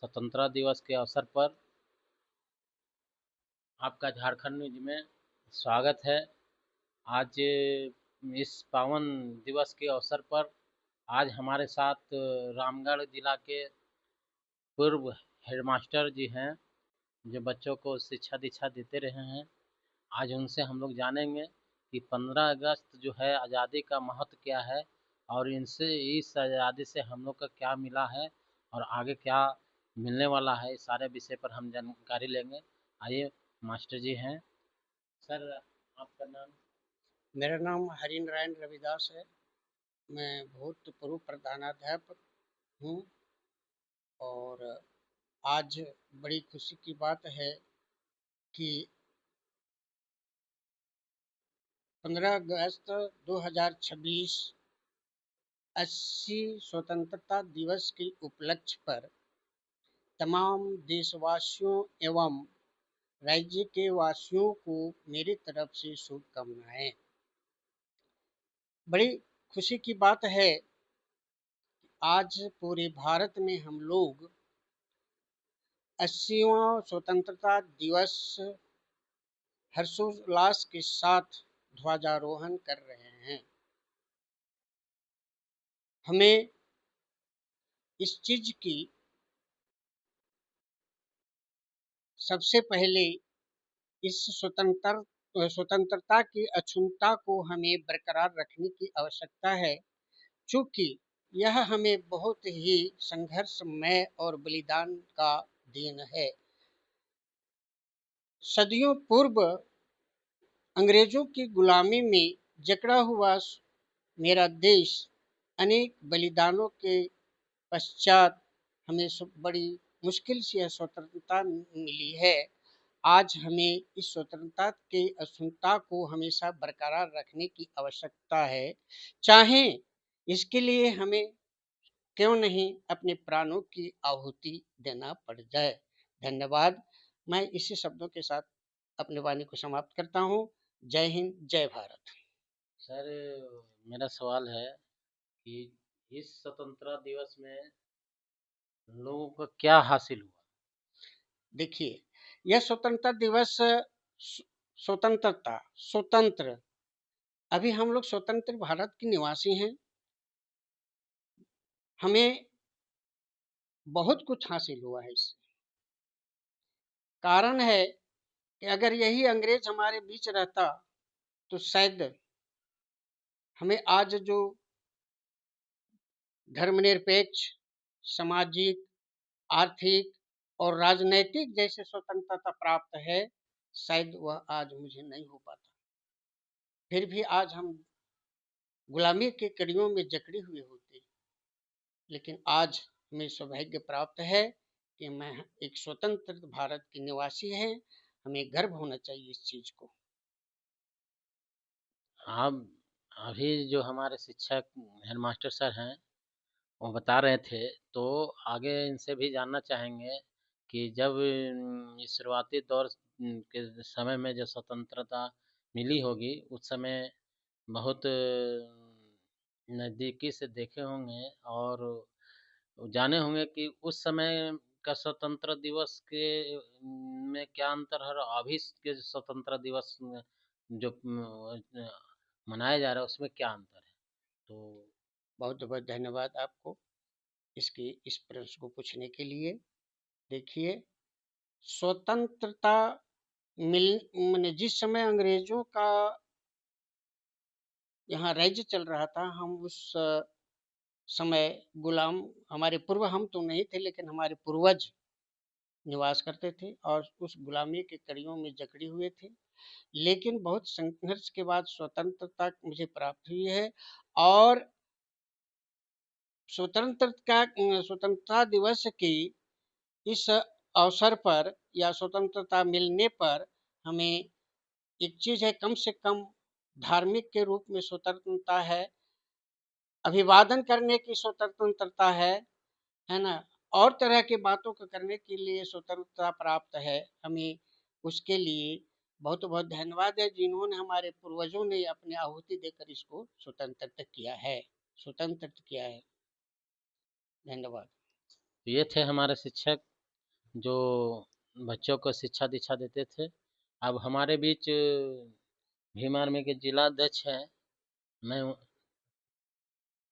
स्वतंत्रता दिवस के अवसर पर आपका झारखंड में स्वागत है। आज इस पावन दिवस के अवसर पर आज हमारे साथ रामगढ़ जिला के पूर्व हेडमास्टर जी हैं, जो बच्चों को शिक्षा दीक्षा देते रहे हैं। आज उनसे हम लोग जानेंगे कि 15 अगस्त जो है आज़ादी का महत्व क्या है और इनसे इस आज़ादी से हम लोग का क्या मिला है और आगे क्या मिलने वाला है। इस सारे विषय पर हम जानकारी लेंगे। आइए, मास्टर जी हैं। सर, आपका नाम? मेरा नाम हरिनारायण रविदास है। मैं भूतपूर्व प्रधानाध्यापक हूँ और आज बड़ी खुशी की बात है कि 15 अगस्त 2026 80 स्वतंत्रता दिवस के उपलक्ष्य पर तमाम देशवासियों एवं राज्य के वासियों को मेरी तरफ से शुभकामनाएं। बड़ी खुशी की बात है कि आज पूरे भारत में हम लोग 80वां स्वतंत्रता दिवस हर्षोल्लास के साथ ध्वजारोहण कर रहे हैं। हमें इस चीज की सबसे पहले इस स्वतंत्रता की अक्षुण्णता को हमें बरकरार रखने की आवश्यकता है, क्योंकि यह हमें बहुत ही संघर्षमय और बलिदान का दिन है। सदियों पूर्व अंग्रेजों की गुलामी में जकड़ा हुआ मेरा देश अनेक बलिदानों के पश्चात हमें बड़ी मुश्किल से यह स्वतंत्रता मिली है। आज हमें इस स्वतंत्रता के अक्षुण्णता को हमेशा बरकरार रखने की आवश्यकता है, चाहे इसके लिए हमें क्यों नहीं अपने प्राणों की आहुति देना पड़ जाए। धन्यवाद। मैं इसी शब्दों के साथ अपनी वाणी को समाप्त करता हूँ। जय हिंद, जय भारत। सर, मेरा सवाल है कि इस स्वतंत्रता दिवस में लोगों को क्या हासिल हुआ? देखिए, यह स्वतंत्रता दिवस स्वतंत्रता स्वतंत्र अभी हम लोग स्वतंत्र भारत के निवासी हैं। हमें बहुत कुछ हासिल हुआ है। इससे कारण है कि अगर यही अंग्रेज हमारे बीच रहता तो शायद हमें आज जो धर्मनिरपेक्ष, सामाजिक, आर्थिक और राजनैतिक जैसे स्वतंत्रता प्राप्त है, शायद वह आज मुझे नहीं हो पाता। फिर भी आज हम गुलामी के कड़ियों में जकड़े हुए होते, लेकिन आज हमें सौभाग्य प्राप्त है कि मैं एक स्वतंत्र भारत के निवासी है। हमें गर्व होना चाहिए इस चीज को। आप अभी जो हमारे शिक्षक हेडमास्टर सर हैं, वो बता रहे थे, तो आगे इनसे भी जानना चाहेंगे कि जब इस शुरुआती दौर के समय में जब स्वतंत्रता मिली होगी, उस समय बहुत नज़दीकी से देखे होंगे और जाने होंगे कि उस समय का स्वतंत्र दिवस के में क्या अंतर है और अभी के स्वतंत्र दिवस में जो मनाया जा रहा है उसमें क्या अंतर है। तो बहुत बहुत धन्यवाद आपको इसकी इस प्रश्न को पूछने के लिए। देखिए, स्वतंत्रता मिल मैंने जिस समय अंग्रेजों का यहाँ राज्य चल रहा था, हम उस समय गुलाम, हमारे पूर्व, हम तो नहीं थे लेकिन हमारे पूर्वज निवास करते थे और उस गुलामी के कड़ियों में जकड़े हुए थे। लेकिन बहुत संघर्ष के बाद स्वतंत्रता मुझे प्राप्त हुई है और स्वतंत्रता दिवस की इस अवसर पर या स्वतंत्रता मिलने पर हमें एक चीज है, कम से कम धार्मिक के रूप में स्वतंत्रता है, अभिवादन करने की स्वतंत्रता है ना, और तरह की बातों को करने के लिए स्वतंत्रता प्राप्त है हमें। उसके लिए बहुत बहुत धन्यवाद है, जिन्होंने हमारे पूर्वजों ने अपनी आहुति देकर इसको स्वतंत्र किया है। धन्यवाद। ये थे हमारे शिक्षक जो बच्चों को शिक्षा दीक्षा देते थे। अब हमारे बीच भीम आर्मी के जिला अध्यक्ष हैं, मैं